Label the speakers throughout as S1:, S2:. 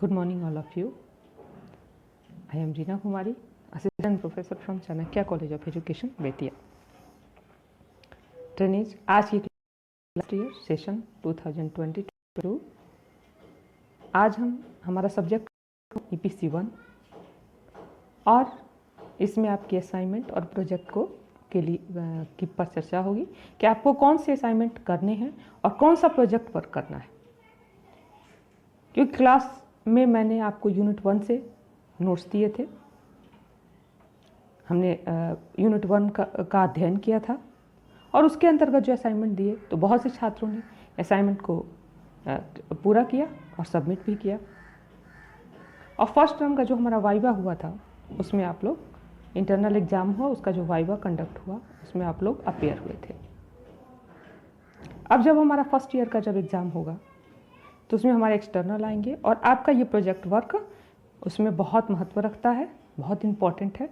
S1: Good morning, all of you. I am Reena Kumari, Assistant Professor from Chanakya College of Education, Bettiah. Trainees आज की last year session 2022. आज हमारा subject EPC 1 और इसमें आपकी assignment और प्रोजेक्ट के लिए की पर चर्चा होगी कि आपको कौन से असाइनमेंट करने हैं और कौन सा प्रोजेक्ट वर्क करना है. क्योंकि क्लास में मैंने आपको यूनिट 1 से नोट्स दिए थे. हमने यूनिट 1 का अध्ययन किया था और उसके अंतर्गत जो असाइनमेंट दिए तो बहुत से छात्रों ने असाइनमेंट को पूरा किया और सबमिट भी किया. और फर्स्ट टर्म का जो हमारा वाइवा हुआ था उसमें आप लोग इंटरनल एग्ज़ाम हुआ, उसका जो वाइवा कंडक्ट हुआ उसमें आप लोग अपेयर हुए थे. अब जब हमारा फर्स्ट ईयर का जब एग्ज़ाम होगा तो उसमें हमारे एक्सटर्नल आएंगे और आपका ये प्रोजेक्ट वर्क उसमें बहुत महत्व रखता है, बहुत इम्पॉर्टेंट है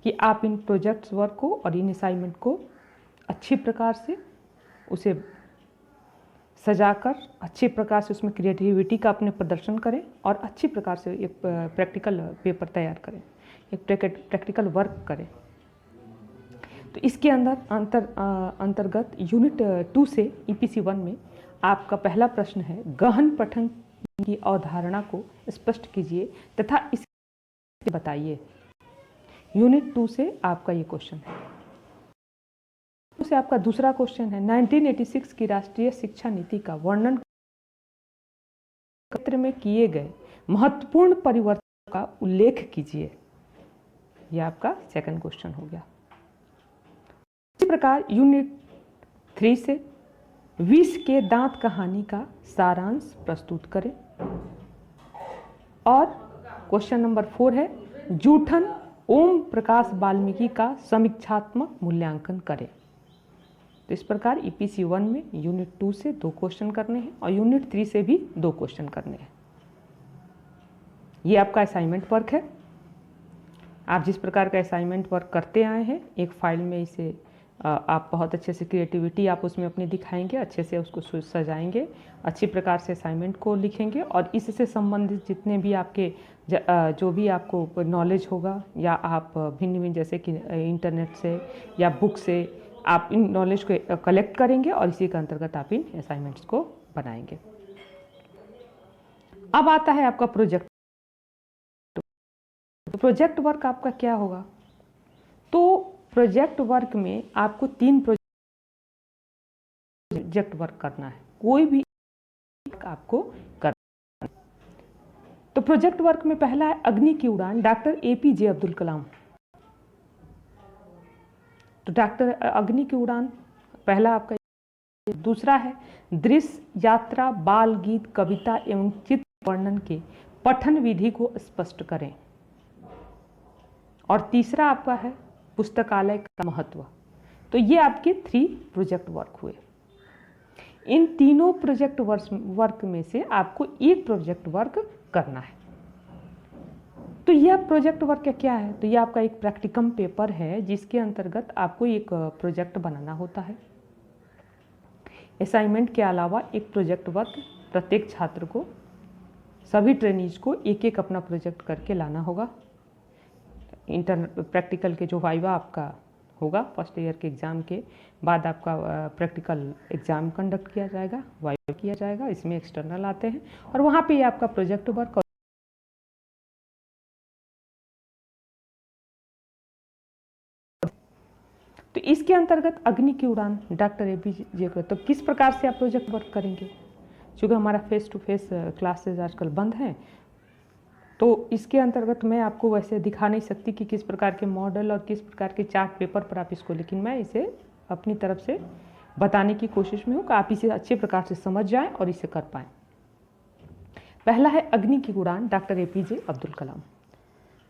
S1: कि आप इन प्रोजेक्ट्स वर्क को और इन असाइनमेंट को अच्छी प्रकार से उसे सजाकर अच्छी प्रकार से उसमें क्रिएटिविटी का अपने प्रदर्शन करें और अच्छी प्रकार से एक प्रैक्टिकल पेपर तैयार करें, एक प्रैक्टिकल वर्क करें. तो इसके अंतर्गत यूनिट 2 से EPC 1 में आपका पहला प्रश्न है, गहन पठन की अवधारणा को स्पष्ट कीजिए तथा इसे बताइए. यूनिट 2 से आपका ये क्वेश्चन है. से आपका दूसरा क्वेश्चन है, 1986 की राष्ट्रीय शिक्षा नीति का वर्णन क्षेत्र में किए गए महत्वपूर्ण परिवर्तन का उल्लेख कीजिए. यह आपका सेकंड क्वेश्चन हो गया. इसी प्रकार यूनिट 3 से विष के दांत कहानी का सारांश प्रस्तुत करें. और क्वेश्चन नंबर 4 है, जूठन ओम प्रकाश वाल्मीकि का समीक्षात्मक मूल्यांकन करें. तो इस प्रकार EPC 1 में यूनिट 2 से 2 क्वेश्चन करने हैं और यूनिट 3 से भी 2 क्वेश्चन करने हैं. ये आपका असाइनमेंट वर्क है. आप जिस प्रकार का असाइनमेंट वर्क करते आए हैं, एक फाइल में इसे आप बहुत अच्छे से क्रिएटिविटी आप उसमें अपनी दिखाएंगे, अच्छे से उसको सजाएंगे, अच्छी प्रकार से असाइनमेंट को लिखेंगे और इससे संबंधित जितने भी आपके जो भी आपको नॉलेज होगा या आप भिन्न भिन्न जैसे कि इंटरनेट से या बुक से आप इन नॉलेज को कलेक्ट करेंगे और इसी के अंतर्गत आप इन असाइनमेंट्स को बनाएंगे. अब आता है आपका प्रोजेक्ट. तो प्रोजेक्ट वर्क आपका क्या होगा? तो प्रोजेक्ट वर्क में आपको 3 प्रोजेक्ट वर्क करना है, कोई भी आपको करना है. तो प्रोजेक्ट वर्क में पहला है अग्नि की उड़ान, डॉक्टर APJ अब्दुल कलाम. तो डॉक्टर अग्नि की उड़ान पहला आपका. दूसरा है दृश्य यात्रा, बाल गीत, कविता एवं चित्र वर्णन के पठन विधि को स्पष्ट करें. और तीसरा आपका है पुस्तकालय का महत्व. तो ये आपके 3 प्रोजेक्ट वर्क हुए. इन तीनों प्रोजेक्ट वर्क में से आपको एक प्रोजेक्ट वर्क करना है. तो यह प्रोजेक्ट वर्क क्या है? तो यह आपका एक प्रैक्टिकम पेपर है जिसके अंतर्गत आपको एक प्रोजेक्ट बनाना होता है. असाइनमेंट के अलावा एक प्रोजेक्ट वर्क प्रत्येक छात्र को, सभी ट्रेनीज को एक एक अपना प्रोजेक्ट करके लाना होगा. प्रैक्टिकल के जो वाइवा आपका होगा फर्स्ट ईयर के एग्ज़ाम के बाद आपका प्रैक्टिकल एग्ज़ाम कंडक्ट किया जाएगा, वाइवा किया जाएगा. इसमें एक्सटर्नल आते हैं और वहाँ पे आपका प्रोजेक्ट वर्क तो इसके अंतर्गत अग्नि की उड़ान डॉक्टर APJ को. तो किस प्रकार से आप प्रोजेक्ट वर्क करेंगे? क्योंकि हमारा फेस टू फेस क्लासेज आजकल बंद हैं तो इसके अंतर्गत मैं आपको वैसे दिखा नहीं सकती कि किस प्रकार के मॉडल और किस प्रकार के चार्ट पेपर पर आप इसको, लेकिन मैं इसे अपनी तरफ से बताने की कोशिश में हूँ कि आप इसे अच्छे प्रकार से समझ जाएं और इसे कर पाएँ. पहला है अग्नि की उड़ान, डॉक्टर APJ अब्दुल कलाम.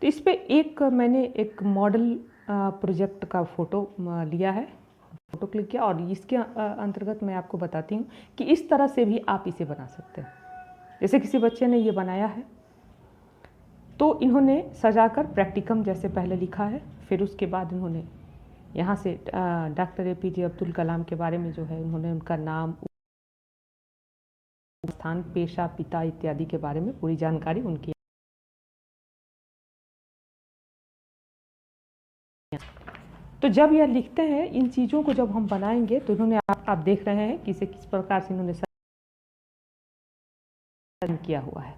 S1: तो इस पर मैंने एक मॉडल प्रोजेक्ट का फ़ोटो लिया है, फ़ोटो क्लिक किया और इसके अंतर्गत मैं आपको बताती हूँ कि इस तरह से भी आप इसे बना सकते हैं. जैसे किसी बच्चे ने ये बनाया है तो इन्होंने सजाकर प्रैक्टिकम जैसे पहले लिखा है, फिर उसके बाद इन्होंने यहाँ से डॉक्टर APJ अब्दुल कलाम के बारे में जो है उन्होंने उनका नाम स्थान, पेशा, पिता इत्यादि के बारे में पूरी जानकारी उनकी। तो जब यह लिखते हैं, इन चीज़ों को जब हम बनाएंगे तो इन्होंने आप देख रहे हैं कि इसे किस प्रकार से इन्होंने किया हुआ है।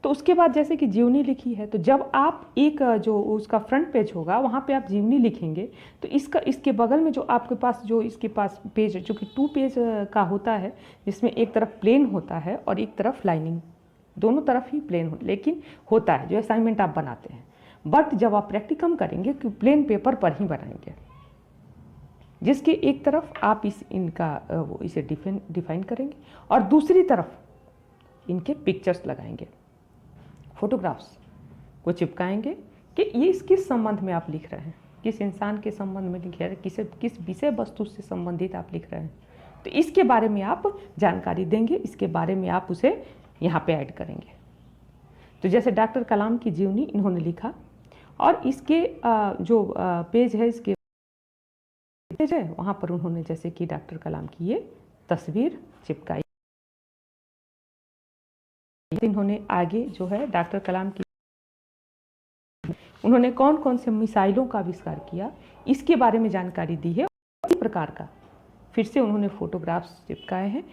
S1: तो उसके बाद जैसे कि जीवनी लिखी है, तो जब आप एक जो उसका फ्रंट पेज होगा वहाँ पे आप जीवनी लिखेंगे, तो इसके बगल में जो आपके पास जो इसके पास पेज जो कि 2 पेज का होता है, जिसमें एक तरफ प्लेन होता है और एक तरफ लाइनिंग, दोनों तरफ ही प्लेन लेकिन होता है जो असाइनमेंट आप बनाते हैं। बट जब आप प्रैक्टिकम करेंगे कि प्लेन पेपर पर ही बनाएंगे, जिसके एक तरफ आप इसे डिफाइन करेंगे और दूसरी तरफ इनके पिक्चर्स लगाएंगे, फोटोग्राफ्स को चिपकाएंगे कि ये किस संबंध में आप लिख रहे हैं, किस इंसान के संबंध में लिख रहे हैं, किस विषय वस्तु से संबंधित आप लिख रहे हैं। तो इसके बारे में आप जानकारी देंगे, इसके बारे में आप उसे यहाँ पे ऐड करेंगे। तो जैसे डॉक्टर कलाम की जीवनी इन्होंने लिखा और इसके जो पेज है, इसके पेज है वहाँ पर उन्होंने जैसे कि डॉक्टर कलाम की ये तस्वीर चिपकाई। इन्होंने आगे जो है डॉक्टर कलाम की उन्होंने कौन कौन से मिसाइलों का आविष्कार किया इसके बारे में जानकारी दी है। इस प्रकार का फिर से उन्होंने फोटोग्राफ्स चिपकाए हैं,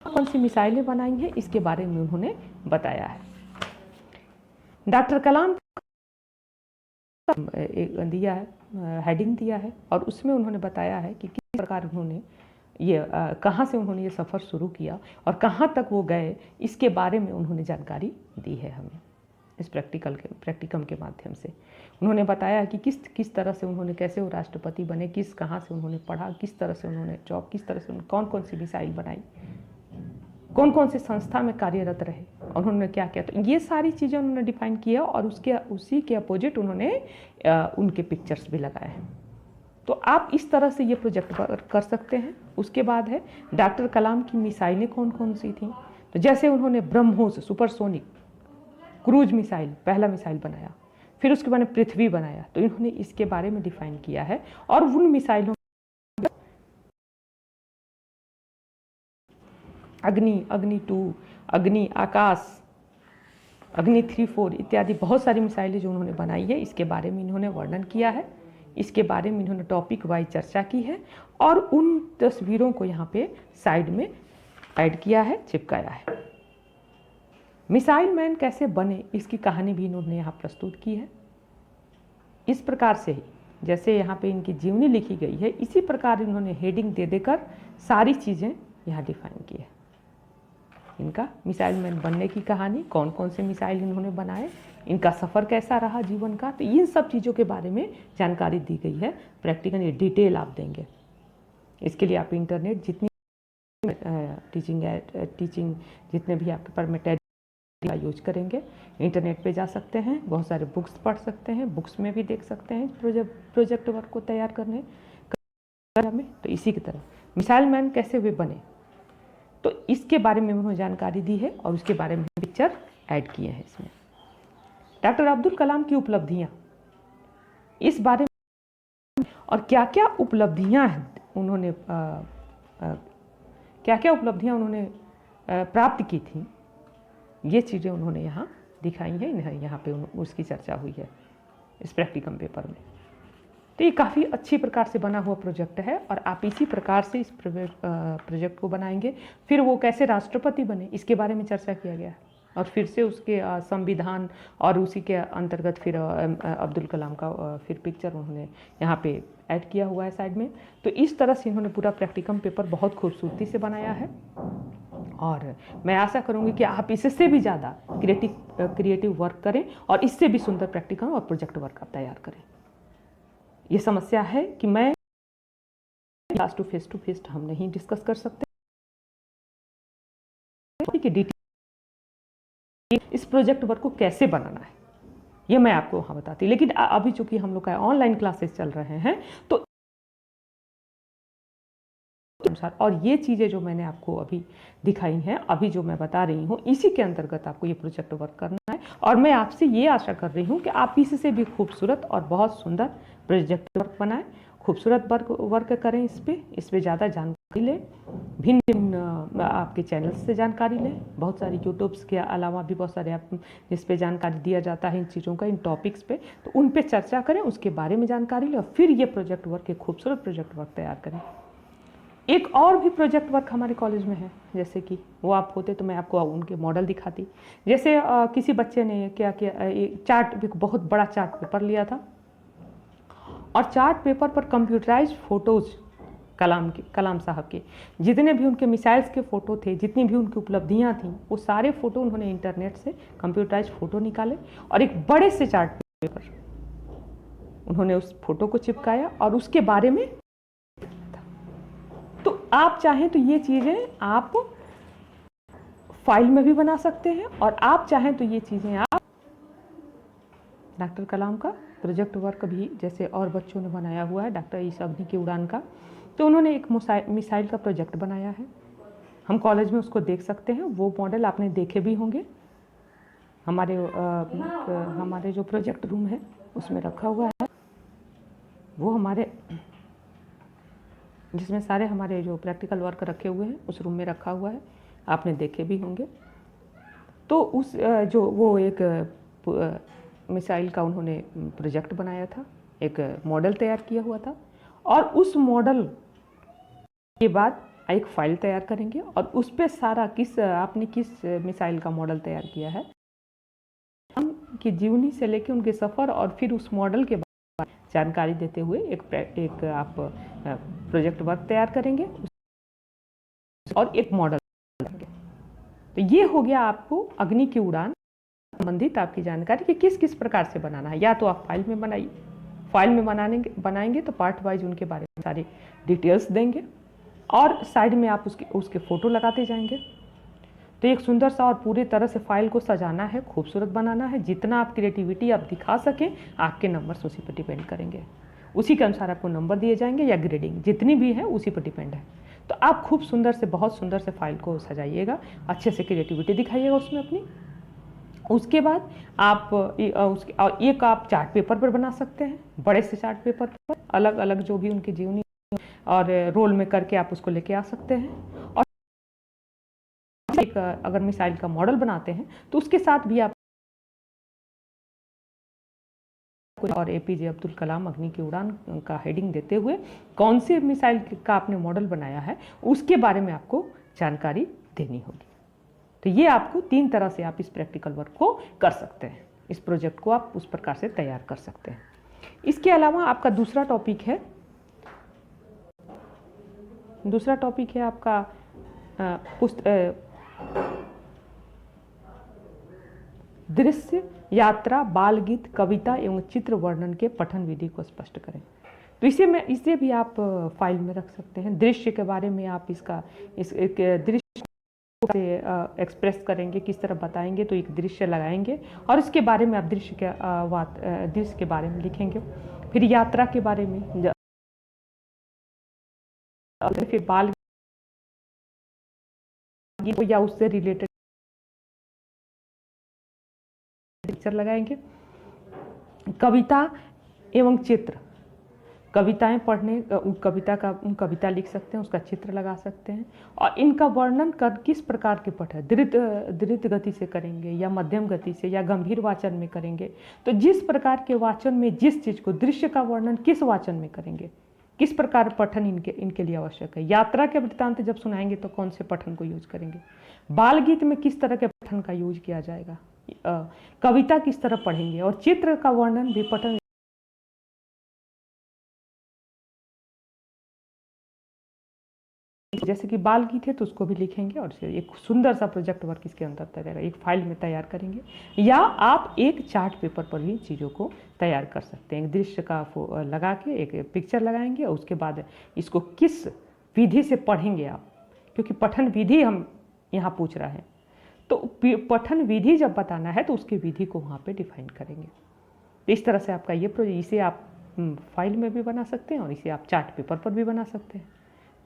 S1: कौन सी मिसाइलें बनाई हैं इसके बारे में उन्होंने बताया है। डॉक्टर कलाम एक दिया है, हेडिंग दिया है और उसमें उन्होंने बताया है कि किस प्रकार उन्होंने ये कहाँ से उन्होंने ये सफ़र शुरू किया और कहाँ तक वो गए, इसके बारे में उन्होंने जानकारी दी है हमें। इस प्रैक्टिकम के माध्यम से उन्होंने बताया कि किस तरह से उन्होंने, कैसे वो राष्ट्रपति बने, कहाँ से उन्होंने पढ़ा, किस तरह से उन्होंने जॉब, किस तरह से कौन कौन सी मिसाइल बनाई, कौन कौन से संस्था में कार्यरत रहे और उन्होंने क्या किया। तो ये सारी चीज़ें उन्होंने डिफाइन किया और उसी के अपोजिट उन्होंने उनके पिक्चर्स भी लगाए हैं। तो आप इस तरह से ये प्रोजेक्ट कर सकते हैं। उसके बाद है डॉक्टर कलाम की मिसाइलें कौन कौन सी थीं। तो जैसे उन्होंने ब्रह्मोस सुपरसोनिक क्रूज मिसाइल पहला मिसाइल बनाया, फिर उसके बाद पृथ्वी बनाया, तो इन्होंने इसके बारे में डिफाइन किया है और उन मिसाइलों अग्नि 2, अग्नि, आकाश, अग्नि 3, 4 इत्यादि बहुत सारी मिसाइलें जो उन्होंने बनाई है, इसके बारे में इन्होंने वर्णन किया है। इसके बारे में इन्होंने टॉपिक वाइज चर्चा की है और उन तस्वीरों को यहाँ पे साइड में ऐड किया है, चिपकाया है। मिसाइल मैन कैसे बने इसकी कहानी भी इन्होंने यहाँ प्रस्तुत की है। इस प्रकार से ही जैसे यहाँ पे इनकी जीवनी लिखी गई है, इसी प्रकार इन्होंने हेडिंग दे देकर सारी चीज़ें यहाँ डिफाइन की है। इनका मिसाइल मैन बनने की कहानी, कौन कौन से मिसाइल इन्होंने बनाए, इनका सफ़र कैसा रहा जीवन का, तो इन सब चीज़ों के बारे में जानकारी दी गई है। प्रैक्टिकल डिटेल आप देंगे। इसके लिए आप इंटरनेट जितनी टीचिंग जितने भी आपके पास मटेरियल का यूज करेंगे, इंटरनेट पे जा सकते हैं, बहुत सारे बुक्स पढ़ सकते हैं, बुक्स में भी देख सकते हैं प्रोजेक्ट वर्क को तैयार करने में। तो इसी की तरह मिसाइल मैन कैसे वे बने, तो इसके बारे में उन्होंने जानकारी दी है और उसके बारे में पिक्चर ऐड किए हैं इसमें। डॉक्टर अब्दुल कलाम की उपलब्धियां, इस बारे में और क्या क्या उपलब्धियां उन्होंने प्राप्त की थी, ये चीज़ें उन्होंने यहाँ दिखाई हैं। यहाँ पे उसकी चर्चा हुई है इस प्रैक्टिकम पेपर में। तो ये काफ़ी अच्छी प्रकार से बना हुआ प्रोजेक्ट है और आप इसी प्रकार से इस प्रोजेक्ट को बनाएंगे। फिर वो कैसे राष्ट्रपति बने इसके बारे में चर्चा किया गया है और फिर से उसके संविधान और उसी के अंतर्गत फिर अब्दुल कलाम का फिर पिक्चर उन्होंने यहाँ पे ऐड किया हुआ है साइड में। तो इस तरह से इन्होंने पूरा प्रैक्टिकम पेपर बहुत खूबसूरती से बनाया है और मैं आशा करूँगी कि आप इससे भी ज़्यादा क्रिएटिव वर्क करें और इससे भी सुंदर प्रैक्टिकम और प्रोजेक्ट वर्क आप तैयार करें। ये समस्या है कि मैं क्लास टू फेस हम नहीं डिस्कस कर सकते कि डिटेल इस प्रोजेक्ट वर्क को कैसे बनाना है, ये मैं आपको वहाँ बताती। लेकिन अभी चूंकि हम लोग का ऑनलाइन क्लासेस चल रहे हैं तो और ये चीज़ें जो मैंने आपको अभी दिखाई हैं, अभी जो मैं बता रही हूँ, इसी के अंतर्गत आपको ये प्रोजेक्ट वर्क करना है और मैं आपसे ये आशा कर रही हूँ कि आप इससे भी खूबसूरत और बहुत सुंदर प्रोजेक्ट वर्क बनाएं, खूबसूरत वर्क करें, इस पे ज़्यादा जानकारी लें, भिन्न भिन्न आपके चैनल्स से जानकारी लें। बहुत सारी यूट्यूब्स के अलावा भी बहुत सारे आप जिस पे जानकारी दिया जाता है इन चीज़ों का, इन टॉपिक्स पे, तो उन पे चर्चा करें, उसके बारे में जानकारी लें और फिर ये प्रोजेक्ट वर्क, एक खूबसूरत प्रोजेक्ट वर्क तैयार करें। एक और भी प्रोजेक्ट वर्क हमारे कॉलेज में है, जैसे कि वो आप होते तो मैं आपको उनके मॉडल दिखाती। जैसे किसी बच्चे ने क्या किया, बहुत बड़ा चार्ट पेपर लिया था और चार्ट पेपर पर कंप्यूटराइज्ड फोटोज़ कलाम साहब के जितने भी उनके मिसाइल्स के फ़ोटो थे, जितनी भी उनकी उपलब्धियां थीं, वो सारे फ़ोटो उन्होंने इंटरनेट से कंप्यूटराइज्ड फ़ोटो निकाले और एक बड़े से चार्ट पेपर उन्होंने उस फोटो को चिपकाया और उसके बारे में। तो आप चाहें तो ये चीज़ें आप फाइल में भी बना सकते हैं और आप चाहें तो ये चीज़ें आप डॉक्टर कलाम का प्रोजेक्ट वर्क भी जैसे और बच्चों ने बनाया हुआ है, डॉक्टर इस अग्नि की उड़ान का, तो उन्होंने एक मिसाइल का प्रोजेक्ट बनाया है। हम कॉलेज में उसको देख सकते हैं, वो मॉडल आपने देखे भी होंगे। हमारे जो प्रोजेक्ट रूम है उसमें रखा हुआ है, वो हमारे जिसमें सारे हमारे जो प्रैक्टिकल वर्क रखे हुए हैं उस रूम में रखा हुआ है, आपने देखे भी होंगे। तो उस जो वो एक मिसाइल का उन्होंने प्रोजेक्ट बनाया था, एक मॉडल तैयार किया हुआ था और उस मॉडल के बाद एक फाइल तैयार करेंगे और उस पर सारा आपने किस मिसाइल का मॉडल तैयार किया है कि जीवनी से लेकर उनके सफ़र और फिर उस मॉडल के बारे में जानकारी देते हुए एक आप प्रोजेक्ट वर्क तैयार करेंगे और एक मॉडल करेंगे। तो ये हो गया आपको अग्नि की उड़ान संबंधित आपकी जानकारी कि किस किस प्रकार से बनाना है। या तो आप फाइल में बनाइए, फाइल में बनाएंगे तो पार्ट वाइज उनके बारे में सारी डिटेल्स देंगे और साइड में आप उसके फ़ोटो लगाते जाएंगे। तो एक सुंदर सा और पूरी तरह से फाइल को सजाना है, खूबसूरत बनाना है। जितना आप क्रिएटिविटी आप दिखा सकें, आपके नंबर्स उसी पर डिपेंड करेंगे, उसी के अनुसार आपको नंबर दिए जाएंगे या ग्रेडिंग जितनी भी है उसी पर डिपेंड है। तो आप खूब सुंदर से, बहुत सुंदर से फाइल को सजाइएगा, अच्छे से क्रिएटिविटी दिखाइएगा उसमें अपनी। उसके बाद आप एक आप चार्ट पेपर पर बना सकते हैं, बड़े से चार्ट पेपर पर अलग अलग जो भी उनकी जीवनी और रोल में करके आप उसको लेके आ सकते हैं। और एक अगर मिसाइल का मॉडल बनाते हैं तो उसके साथ भी आप और एपीजे अब्दुल कलाम अग्नि की उड़ान का हेडिंग देते हुए कौन से मिसाइल का आपने मॉडल बनाया है उसके बारे में आपको जानकारी देनी होगी। तो ये आपको 3 तरह से आप इस प्रैक्टिकल वर्क को कर सकते हैं, इस प्रोजेक्ट को आप उस प्रकार से तैयार कर सकते हैं। इसके अलावा आपका दूसरा टॉपिक है आपका दृश्य, यात्रा, बाल गीत, कविता एवं चित्र वर्णन के पठन विधि को स्पष्ट करें। तो इसे भी आप फाइल में रख सकते हैं। दृश्य के बारे में आप इस दृश्य से एक्सप्रेस करेंगे, किस तरह बताएंगे, तो एक दृश्य लगाएंगे और इसके बारे में आप दृश्य के बारे में लिखेंगे। फिर यात्रा के बारे में, फिर बाल गीत या उससे रिलेटेड पिक्चर लगाएंगे। कविता एवं चित्र, कविताएं पढ़ने, कविता लिख सकते हैं, उसका चित्र लगा सकते हैं और इनका वर्णन किस प्रकार के पठ है, द्रुत गति से करेंगे या मध्यम गति से या गंभीर वाचन में करेंगे। तो जिस प्रकार के वाचन में जिस चीज़ को, दृश्य का वर्णन किस वाचन में करेंगे, किस प्रकार पठन इनके लिए आवश्यक है। यात्रा के वृत्तांत जब सुनाएंगे तो कौन से पठन को यूज करेंगे। बाल गीत में किस तरह के पठन का यूज किया जाएगा। कविता किस तरह पढ़ेंगे और चित्र का वर्णन भी पठन, जैसे कि बाल गीत है तो उसको भी लिखेंगे और एक सुंदर सा प्रोजेक्ट वर्क इसके अंदर तैयार, एक फाइल में तैयार करेंगे। या आप एक चार्ट पेपर पर भी चीज़ों को तैयार कर सकते हैं। एक दृश्य का लगा के एक पिक्चर लगाएंगे और उसके बाद इसको किस विधि से पढ़ेंगे आप, क्योंकि पठन विधि हम यहाँ पूछ रहा है, तो पठन विधि जब बताना है तो उसकी विधि को वहाँ पे डिफाइन करेंगे। तो इस तरह से आपका ये प्रोजेक्ट, इसे आप फाइल में भी बना सकते हैं और इसे आप चार्ट पेपर पर भी बना सकते हैं।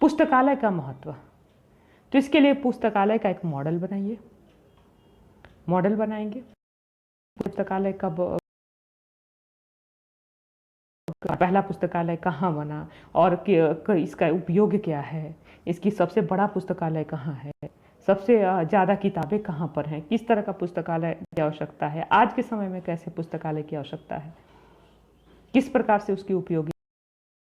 S1: पुस्तकालय का महत्व, तो इसके लिए पुस्तकालय का एक मॉडल बनाएंगे। पुस्तकालय कब, पहला पुस्तकालय कहाँ बना और इसका उपयोग क्या है, इसकी सबसे बड़ा पुस्तकालय कहाँ है, सबसे ज़्यादा किताबें कहाँ पर हैं, किस तरह का पुस्तकालय की आवश्यकता है, आज के समय में कैसे पुस्तकालय की आवश्यकता है, किस प्रकार से उसकी उपयोगी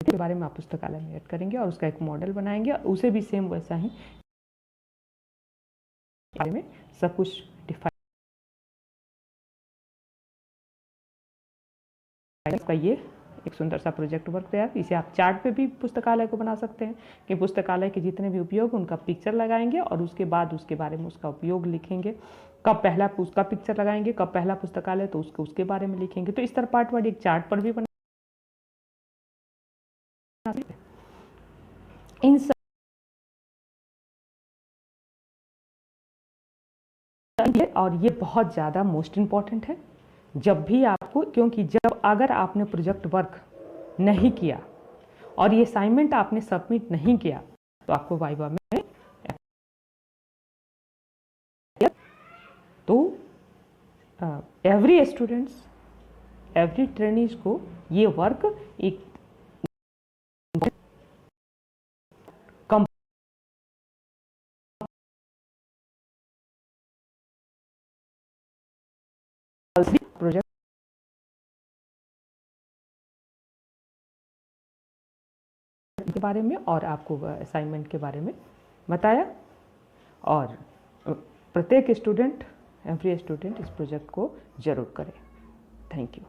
S1: के बारे में आप पुस्तकालय में ऐड करेंगे और उसका एक मॉडल बनाएंगे और उसे भी सेम वैसा ही बारे में सब कुछ डिफाइन का ये एक सुंदर सा प्रोजेक्ट वर्क तैयार। इसे आप चार्ट पे भी पुस्तकालय को बना सकते हैं कि पुस्तकालय के जितने भी उपयोग उनका पिक्चर लगाएंगे और उसके बाद उसके बारे में उसका उपयोग लिखेंगे। कब पहला उसका पिक्चर लगाएंगे, कब पहला पुस्तकालय तो उसके बारे में लिखेंगे। तो इस तरह पार्ट वाइज एक चार्ट पर भी बना इन सब और ये बहुत ज़्यादा मोस्ट इम्पॉर्टेंट है जब भी आपको, क्योंकि जब अगर आपने प्रोजेक्ट वर्क नहीं किया और ये असाइनमेंट आपने सबमिट नहीं किया तो आपको वाइवा में तो एवरी स्टूडेंट्स, एवरी ट्रेनीज को ये वर्क एक प्रोजेक्ट के बारे में और आपको असाइनमेंट के बारे में बताया। और प्रत्येक स्टूडेंट, एवरी स्टूडेंट इस प्रोजेक्ट को जरूर करें। Thank you.